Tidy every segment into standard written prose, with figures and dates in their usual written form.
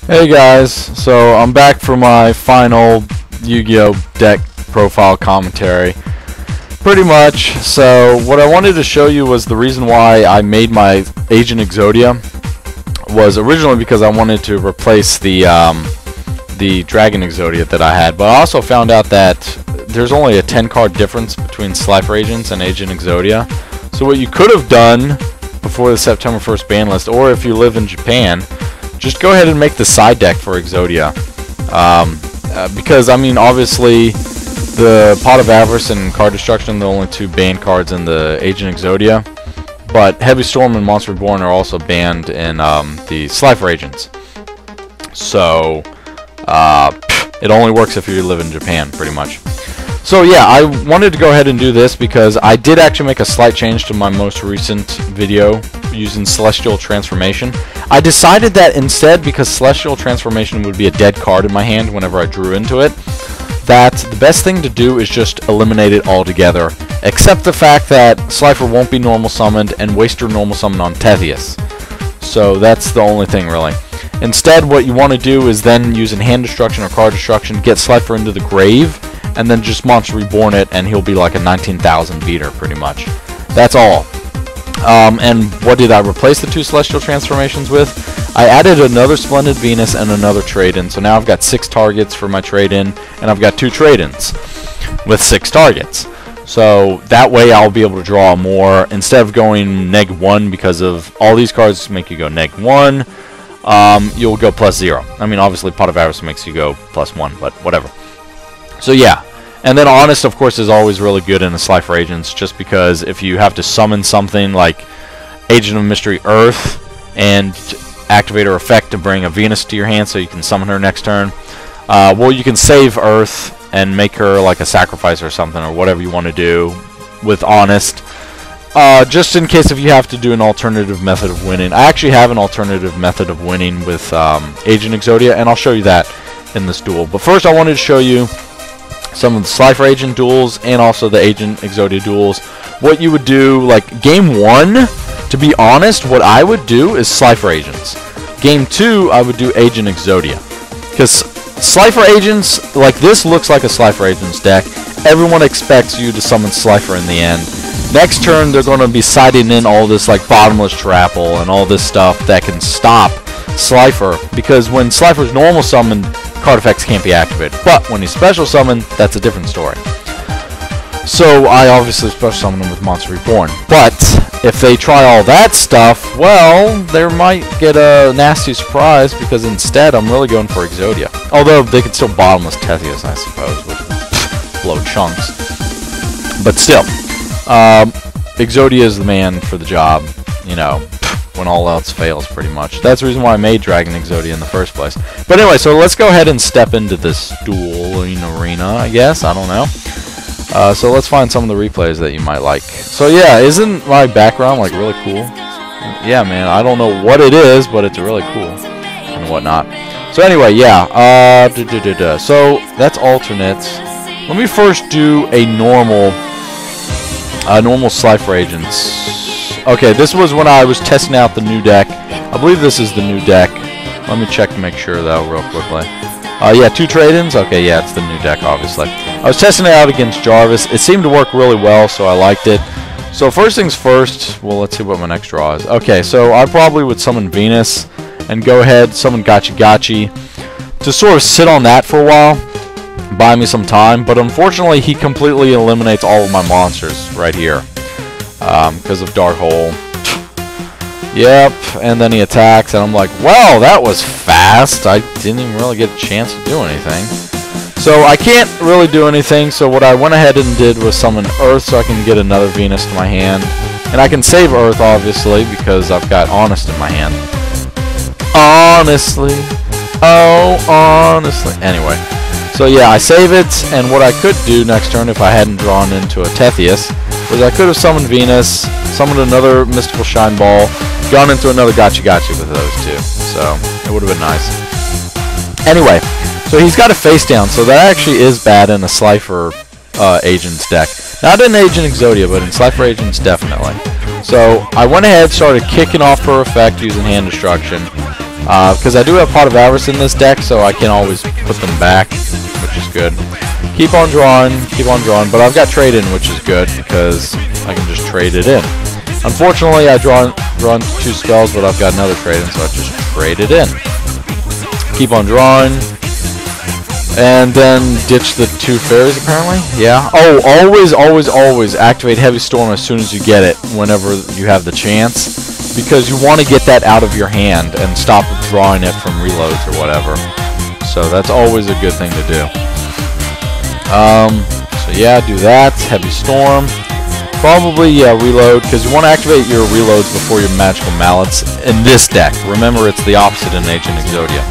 Hey guys, so I'm back for my final Yu-Gi-Oh deck profile commentary. Pretty much, so what I wanted to show you was the reason why I made my Agent Exodia was originally because I wanted to replace the Dragon Exodia that I had, but I also found out that there's only a 10 card difference between Slifer Agents and Agent Exodia. So what you could have done before the September 1st ban list, or if you live in Japan, just go ahead and make the side deck for Exodia. Because, I mean, obviously, the Pot of Avarice and Card Destruction are the only two banned cards in the Agent Exodia. But Heavy Storm and Monster Reborn are also banned in the Slifer Agents. So, it only works if you live in Japan, pretty much. So yeah, I wanted to go ahead and do this because I did actually make a slight change to my most recent video using Celestial Transformation. I decided that instead, because Celestial Transformation would be a dead card in my hand whenever I drew into it, that the best thing to do is just eliminate it altogether, except the fact that Slifer won't be normal summoned and waste your normal summon on Tethius. So that's the only thing really. Instead, what you want to do is then using Hand Destruction or Card Destruction, get Slifer into the grave, and then just Monster Reborn it, and he'll be like a 19,000 beater, pretty much. That's all. And what did I replace the two Celestial Transformations with? I added another Splendid Venus and another trade-in, so now I've got 6 targets for my trade-in, and I've got 2 trade-ins with 6 targets. So that way I'll be able to draw more, instead of going -1, because of all these cards make you go -1, you'll go +0. I mean, obviously Pot of Avarice makes you go +1, but whatever. So yeah, and then Honest, of course, is always really good in the Slifer Agents, just because if you have to summon something like Agent of Mystery Earth and activate her effect to bring a Venus to your hand so you can summon her next turn, well, you can save Earth and make her like a sacrifice or something, or whatever you want to do with Honest, just in case if you have to do an alternative method of winning. I actually have an alternative method of winning with Agent Exodia, and I'll show you that in this duel. But first I wanted to show you some of the Slifer Agent duels and also the Agent Exodia duels. What you would do, like game 1, to be honest, what I would do is Slifer Agents. Game 2, I would do Agent Exodia. Because Slifer Agents, like this looks like a Slifer Agents deck. Everyone expects you to summon Slifer in the end. Next turn, they're going to be siding in all this like Bottomless Trapple and all this stuff that can stop Slifer. Because when Slifer's normal summoned, card effects can't be activated, but when he's special summoned, that's a different story. So I obviously special summon him with Monster Reborn, but if they try all that stuff, well, they might get a nasty surprise, because instead I'm really going for Exodia. Although they could still Bottomless Tethius, I suppose, which would blow chunks. But still, Exodia is the man for the job, you know, when all else fails, pretty much. That's the reason why I made Dragon Exodia in the first place. But anyway, so let's go ahead and step into this dueling arena, I guess. I don't know. So let's find some of the replays that you might like. So yeah, isn't my background like really cool? Yeah, man, I don't know what it is, but it's really cool and whatnot. So anyway, yeah. So that's alternates. Let me first do a normal Slifer Agents. Okay, this was when I was testing out the new deck. I believe this is the new deck. Let me check to make sure, though, real quickly. Yeah, 2 trade-ins? Okay, yeah, it's the new deck, obviously. I was testing it out against Jarvis. It seemed to work really well, so I liked it. So first things first, well, let's see what my next draw is. Okay, so I probably would summon Venus and go ahead, summon Gachi to sort of sit on that for a while, buy me some time. But unfortunately, he completely eliminates all of my monsters right here. Because of Dark Hole. Yep, and then he attacks, and I'm like, well, that was fast. I didn't even really get a chance to do anything. So I can't really do anything, so what I went ahead and did was summon Earth so I can get another Venus to my hand. And I can save Earth, obviously, because I've got Honest in my hand. Honestly. Oh, honestly. Anyway. So yeah, I save it, and what I could do next turn if I hadn't drawn into a Tethius was I could have summoned Venus, summoned another Mystical Shine Ball, gone into another Gachi with those two. So it would have been nice. Anyway, so he's got a face down, so that actually is bad in a Slifer Agents deck. Not in Agent Exodia, but in Slifer Agents definitely. So I went ahead, started kicking off her effect using Hand Destruction. Because I do have Pot of Avarice in this deck, so I can always put them back, which is good. Keep on drawing, but I've got trade in, which is good, because I can just trade it in. Unfortunately, I drawn 2 spells, but I've got another trade in, so I just trade it in. Keep on drawing, and then ditch the 2 fairies, apparently. Yeah. Oh, always activate Heavy Storm as soon as you get it, whenever you have the chance, because you want to get that out of your hand and stop drawing it from reloads or whatever. So that's always a good thing to do. So yeah, do that. Heavy Storm. Probably, yeah, reload, because you want to activate your reloads before your magical mallets in this deck. Remember, it's the opposite in Ancient Exodia.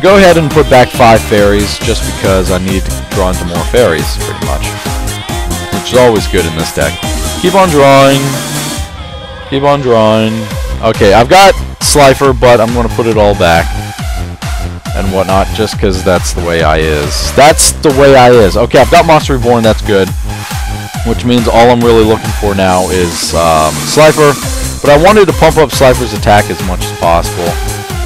Go ahead and put back 5 fairies, just because I need to draw into more fairies, pretty much. Which is always good in this deck. Keep on drawing. Keep on drawing. Okay, I've got Slifer, but I'm going to put it all back. And whatnot, just because that's the way I is. That's the way I is. Okay, I've got Monster Reborn, that's good. Which means all I'm really looking for now is Slifer. But I wanted to pump up Slifer's attack as much as possible,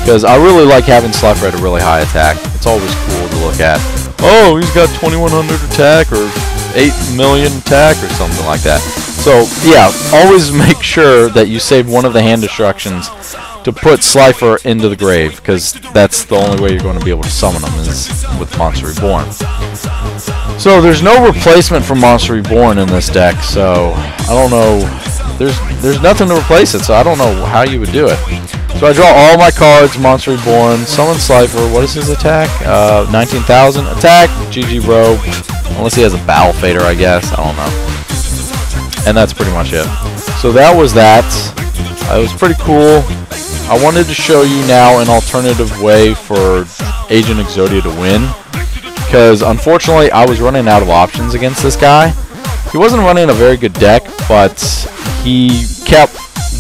because I really like having Slifer at a really high attack. It's always cool to look at. Oh, he's got 2100 attack, or 8 million attack, or something like that. So, yeah, always make sure that you save one of the hand destructions to put Slifer into the grave, because that's the only way you're going to be able to summon them, is with Monster Reborn. So there's no replacement for Monster Reborn in this deck, so I don't know. There's nothing to replace it, so I don't know how you would do it. So I draw all my cards, Monster Reborn, summon Slifer. What is his attack? 19,000 attack. GG, bro. Unless he has a Battle Fader, I guess. I don't know. And that's pretty much it. So that was that. It was pretty cool. I wanted to show you now an alternative way for Agent Exodia to win, because unfortunately I was running out of options against this guy. He wasn't running a very good deck, but he kept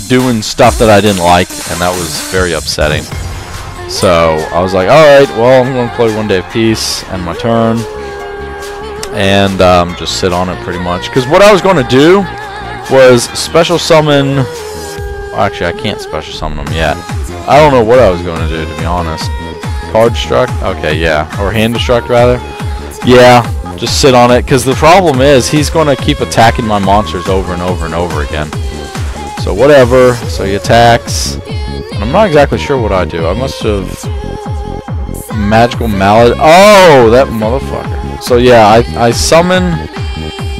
doing stuff that I didn't like, and that was very upsetting. So I was like, alright, well, I'm going to play 1 Day of Peace, end my turn, and just sit on it pretty much. Because what I was going to do was special summon. Actually, I can't special summon them yet. I don't know what I was going to do, to be honest. Card destruct? Okay, yeah. Or hand destruct, rather. Yeah, just sit on it, because the problem is he's going to keep attacking my monsters over and over and over again. So whatever. So he attacks. And I'm not exactly sure what I do. I must have... Magical Mallet. Oh, that motherfucker. So yeah, I summon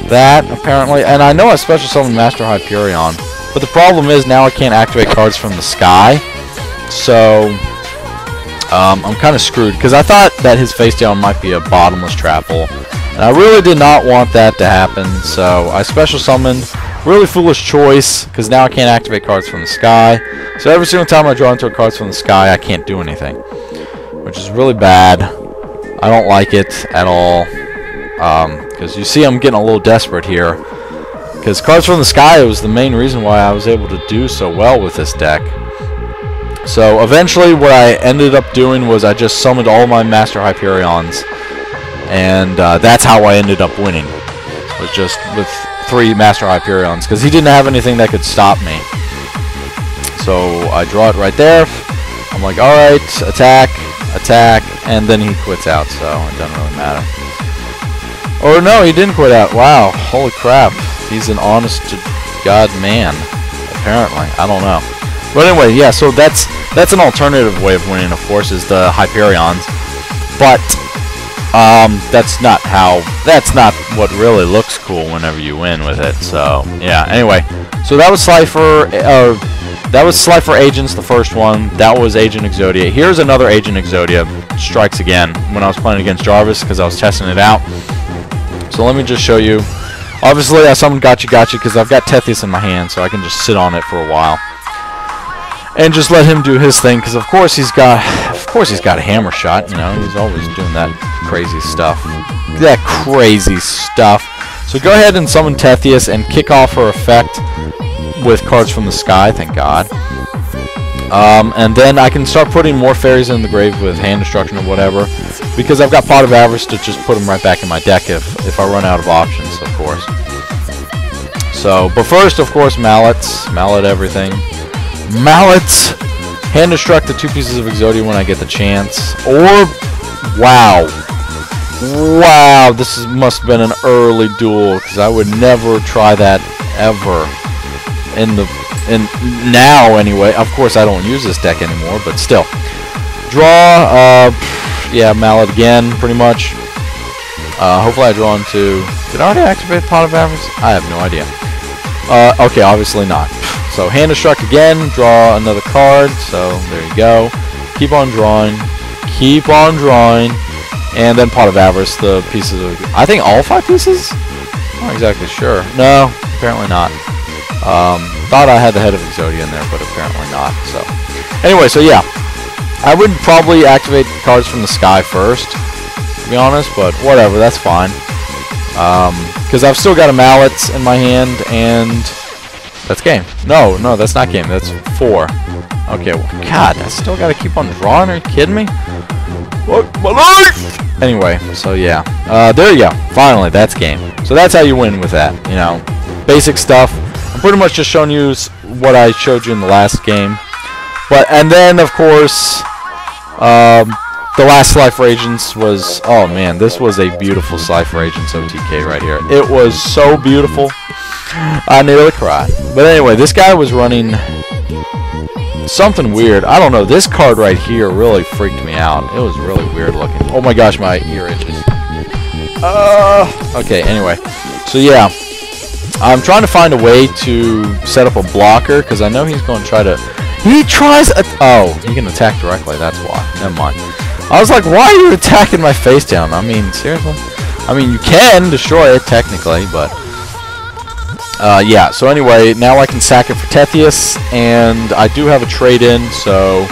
that, apparently. And I know I special summon Master Hyperion. But the problem is now I can't activate cards from the sky, so I'm kind of screwed, because I thought that his face down might be a bottomless trapple, and I really did not want that to happen, so I special summoned. Really foolish choice, because now I can't activate cards from the sky, so every single time I draw into cards from the sky I can't do anything, which is really bad. I don't like it at all, because you see I'm getting a little desperate here. Because cards from the sky was the main reason why I was able to do so well with this deck. So eventually what I ended up doing was I just summoned all my Master Hyperions. And that's how I ended up winning. It was just with 3 Master Hyperions. Because he didn't have anything that could stop me. So I draw it right there. I'm like, alright, attack, attack. And then he quits out, so it doesn't really matter. Or no, he didn't quit out. Wow, holy crap. He's an honest-to-God man, apparently. I don't know. But anyway, yeah, so that's an alternative way of winning, of course, is the Hyperions. But that's not what really looks cool whenever you win with it. So, yeah, anyway. So that was Slifer, Agents, the first one. That was Agent Exodia. Here's another Agent Exodia. Strikes again when I was playing against Jarvis, because I was testing it out. So let me just show you. Obviously, I summoned Gotcha because I've got Tethius in my hand, so I can just sit on it for a while and just let him do his thing. Because of course he's got a hammer shot. You know, he's always doing that crazy stuff. So go ahead and summon Tethius and kick off her effect with cards from the sky. Thank God. And then I can start putting more fairies in the grave with hand destruction or whatever, because I've got Pot of Avarice to just put them right back in my deck if I run out of options, of course. So, but first, of course, mallets, mallet everything. Mallets, Hand destruct the 2 pieces of Exodia when I get the chance. Or, wow. Wow, this must have been an early duel, because I would never try that ever. Now, anyway. Of course, I don't use this deck anymore, but still. Draw, yeah, mallet again, pretty much. Hopefully I draw into... Did I already activate Pot of Avarice? I have no idea. Okay, obviously not. So, hand destruct again, draw another card, so there you go. Keep on drawing, and then Pot of Avarice, the pieces of... I think all 5 pieces? Not exactly sure. No, apparently not. Thought I had the head of Exodia in there, but apparently not, so... Anyway, so yeah. I would probably activate cards from the sky first, to be honest, but whatever, that's fine. Because I've still got a mallet in my hand, and that's game. No, that's not game. That's 4. Okay, well, God, I still got to keep on drawing. Are you kidding me? What my life? Anyway, so yeah. There you go. Finally, that's game. So that's how you win with that, you know. Basic stuff. I'm pretty much just showing you what I showed you in the last game. And then, of course, the last Slifer Agents was, oh man, this was a beautiful Slifer Agents OTK right here. It was so beautiful. I nearly cried. But anyway, this guy was running something weird. I don't know. This card right here really freaked me out. It was really weird looking. Oh my gosh, my ear itches. Okay, anyway. So yeah. I'm trying to find a way to set up a blocker, because I know he's going to try to... He tries... Oh, he can attack directly. That's why. Never mind. I was like, why are you attacking my face down? I mean, seriously? I mean, you can destroy it, technically, but... yeah, so anyway, now I can sack it for Tethius, and I do have a trade-in, so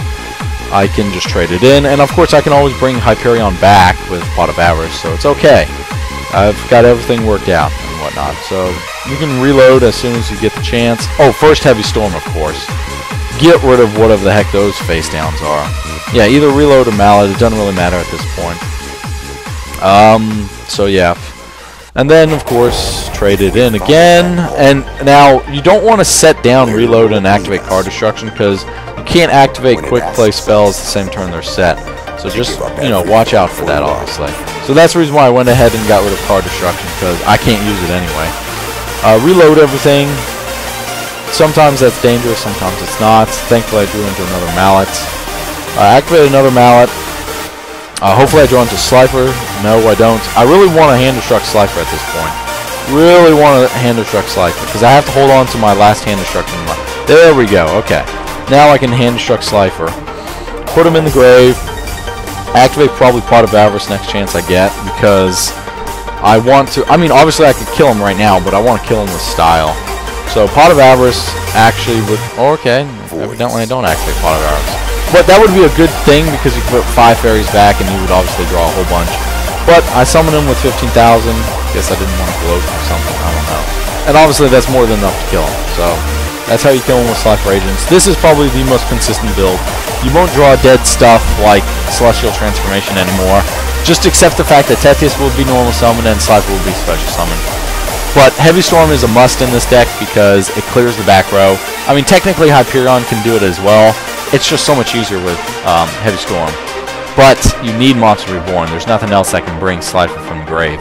I can just trade it in. And, of course, I can always bring Hyperion back with Pot of Avarice, so it's okay. I've got everything worked out and whatnot, so you can reload as soon as you get the chance. Oh, first Heavy Storm, of course. Get rid of whatever the heck those face downs are. Yeah, either reload or mallet, it doesn't really matter at this point. So yeah. And then, of course, trade it in again. And now, you don't want to set down, reload, and activate card destruction, because you can't activate quick play spells the same turn they're set. So just, you know, watch out for that, obviously. So that's the reason why I went ahead and got rid of card destruction, because I can't use it anyway. Reload everything. Sometimes that's dangerous, sometimes it's not. Thankfully I drew into another mallet. Activate another mallet. Hopefully I draw into Slifer. No, I don't. I really want to hand destruct Slifer at this point. Really want to hand destruct Slifer, because I have to hold on to my last hand destruction. There we go, okay. Now I can hand destruct Slifer. Put him in the grave. Activate probably Pot of Avarice next chance I get, because I want to... I mean, obviously I could kill him right now, but I want to kill him with style. So Pot of Avarice actually would... Oh, okay, evidently I don't activate Pot of Avarice. But that would be a good thing, because you could put 5 fairies back, and you would obviously draw a whole bunch. But I summoned him with 15,000. Guess I didn't want to gloat or something, I don't know. And obviously that's more than enough to kill him, so... That's how you kill him with Slifer Agents. This is probably the most consistent build. You won't draw dead stuff like Celestial Transformation anymore. Just accept the fact that Tethius will be normal summoned and Slifer will be special summoned. But Heavy Storm is a must in this deck because it clears the back row. I mean, technically Hyperion can do it as well. It's just so much easier with Heavy Storm. But you need Monster Reborn. There's nothing else that can bring Slifer from the grave.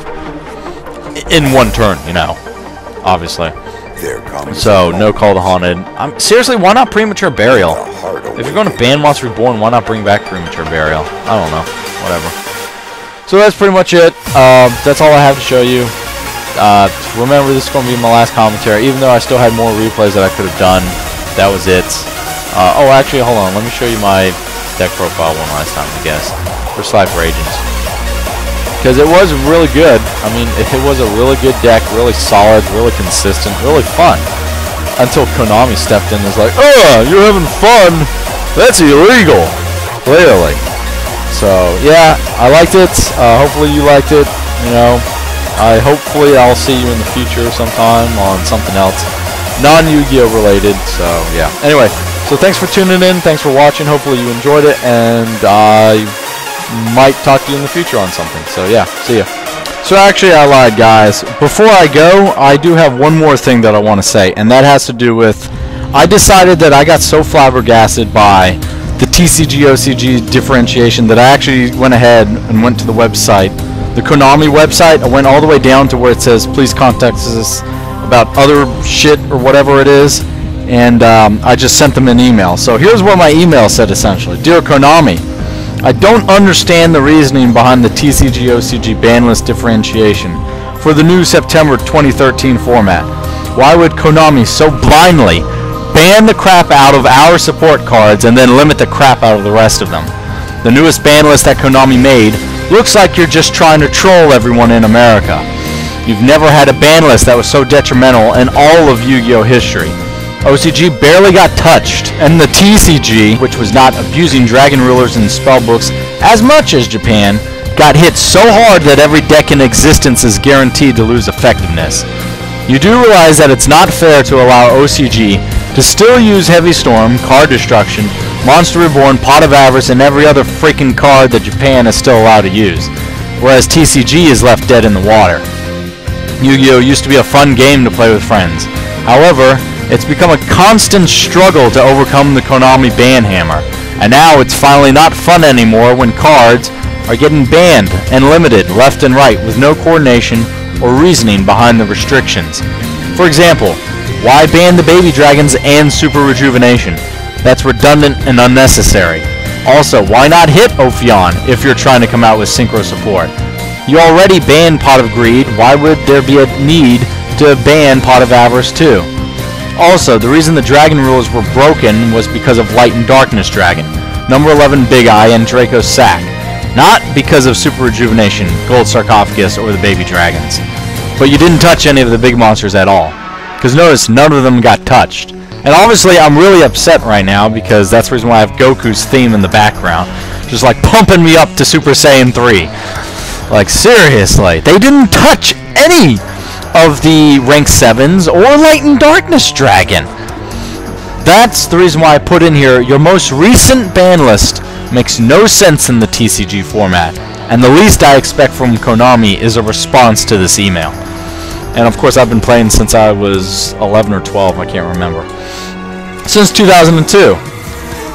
In one turn, you know. Obviously. So, no Call to Haunted. Seriously, why not Premature Burial? If you're going to ban Monster Reborn, why not bring back Premature Burial? I don't know. Whatever. So that's pretty much it. That's all I have to show you. Remember, this is going to be my last commentary. Even though I still had more replays that I could have done, that was it. Oh, actually, hold on. Let me show you my deck profile one last time, I guess, for Slifer Agents. Because it was really good. I mean, it was a really good deck, really solid, really consistent, really fun. Until Konami stepped in and was like, "Oh, you're having fun? That's illegal." Clearly. So, yeah, I liked it. Hopefully you liked it. You know, hopefully I'll see you in the future sometime on something else. Non-Yu-Gi-Oh related. So, yeah. Anyway, so thanks for tuning in. Thanks for watching. Hopefully you enjoyed it. And I might talk to you in the future on something. So yeah, see ya. So actually I lied, guys. Before I go, I do have one more thing that I want to say, and that has to do with, I decided that I got so flabbergasted by the the TCG-OCG differentiation that I actually went ahead and went to the website, the Konami website. I went all the way down to where it says please contact us about other shit or whatever it is, and I just sent them an email. So here's what my email said essentially. Dear Konami, I don't understand the reasoning behind the TCG-OCG banlist differentiation for the new September 2013 format. Why would Konami so blindly ban the crap out of our support cards and then limit the crap out of the rest of them? The newest ban list that Konami made looks like you're just trying to troll everyone in America. You've never had a ban list that was so detrimental in all of Yu-Gi-Oh history. OCG barely got touched, and the TCG, which was not abusing Dragon Rulers and Spellbooks as much as Japan, got hit so hard that every deck in existence is guaranteed to lose effectiveness. You do realize that it's not fair to allow OCG to still use Heavy Storm, Card Destruction, Monster Reborn, Pot of Avarice, and every other freaking card that Japan is still allowed to use, whereas TCG is left dead in the water. Yu-Gi-Oh used to be a fun game to play with friends. However, it's become a constant struggle to overcome the Konami ban hammer, and now it's finally not fun anymore when cards are getting banned and limited left and right with no coordination or reasoning behind the restrictions. For example, why ban the Baby Dragons and Super Rejuvenation? That's redundant and unnecessary. Also, why not hit Ophion if you're trying to come out with Synchro support? You already banned Pot of Greed, why would there be a need to ban Pot of Avarice too? Also, the reason the Dragon Rulers were broken was because of Light and Darkness Dragon, number 11 Big Eye, and Draco Sack. Not because of Super Rejuvenation, Gold Sarcophagus, or the Baby Dragons. But you didn't touch any of the big monsters at all. Because notice, none of them got touched. And obviously, I'm really upset right now because that's the reason why I have Goku's theme in the background. Just like pumping me up to Super Saiyan 3. Like, seriously. They didn't touch any of the Rank 7s or Light and Darkness Dragon. That's the reason why I put in here, your most recent ban list makes no sense in the TCG format, and the least I expect from Konami is a response to this email. And of course I've been playing since I was 11 or 12, I can't remember. Since 2002.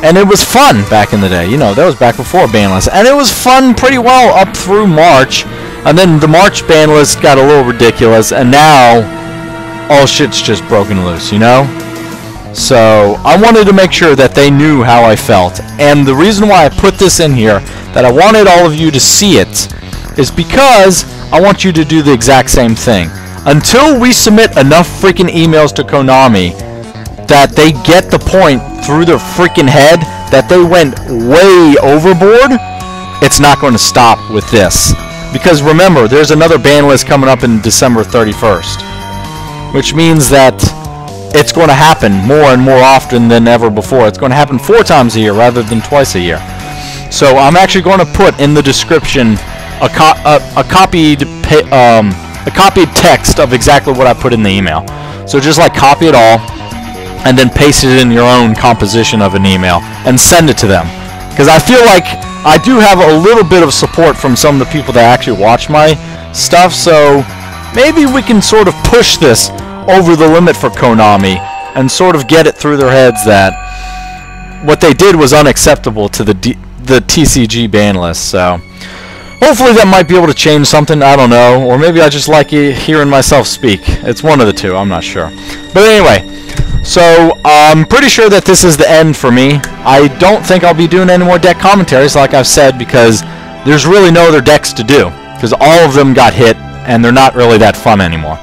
And it was fun back in the day, you know, that was back before ban list. And it was fun pretty well up through March, and then the March ban list got a little ridiculous, and now all shit's just broken loose, you know? So I wanted to make sure that they knew how I felt, and the reason why I put this in here, that I wanted all of you to see it, is because I want you to do the exact same thing. Until we submit enough freaking emails to Konami that they get the point through their freaking head that they went way overboard, it's not going to stop with this. Because remember, there's another ban list coming up in December 31st, which means that it's going to happen more and more often than ever before. It's going to happen 4 times a year rather than twice a year. So I'm actually going to put in the description a copied text of exactly what I put in the email. So just like copy it all and then paste it in your own composition of an email and send it to them. Because I feel like I do have a little bit of support from some of the people that actually watch my stuff, so maybe we can sort of push this over the limit for Konami and sort of get it through their heads that what they did was unacceptable to the TCG ban list. So hopefully that might be able to change something, I don't know, or maybe I just like hearing myself speak. It's one of the two, I'm not sure. But anyway, so I'm pretty sure that this is the end for me. I don't think I'll be doing any more deck commentaries like I've said, because there's really no other decks to do, because all of them got hit and they're not really that fun anymore.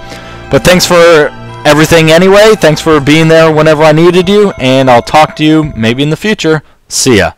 But thanks for everything anyway. Thanks for being there whenever I needed you, and I'll talk to you maybe in the future. See ya.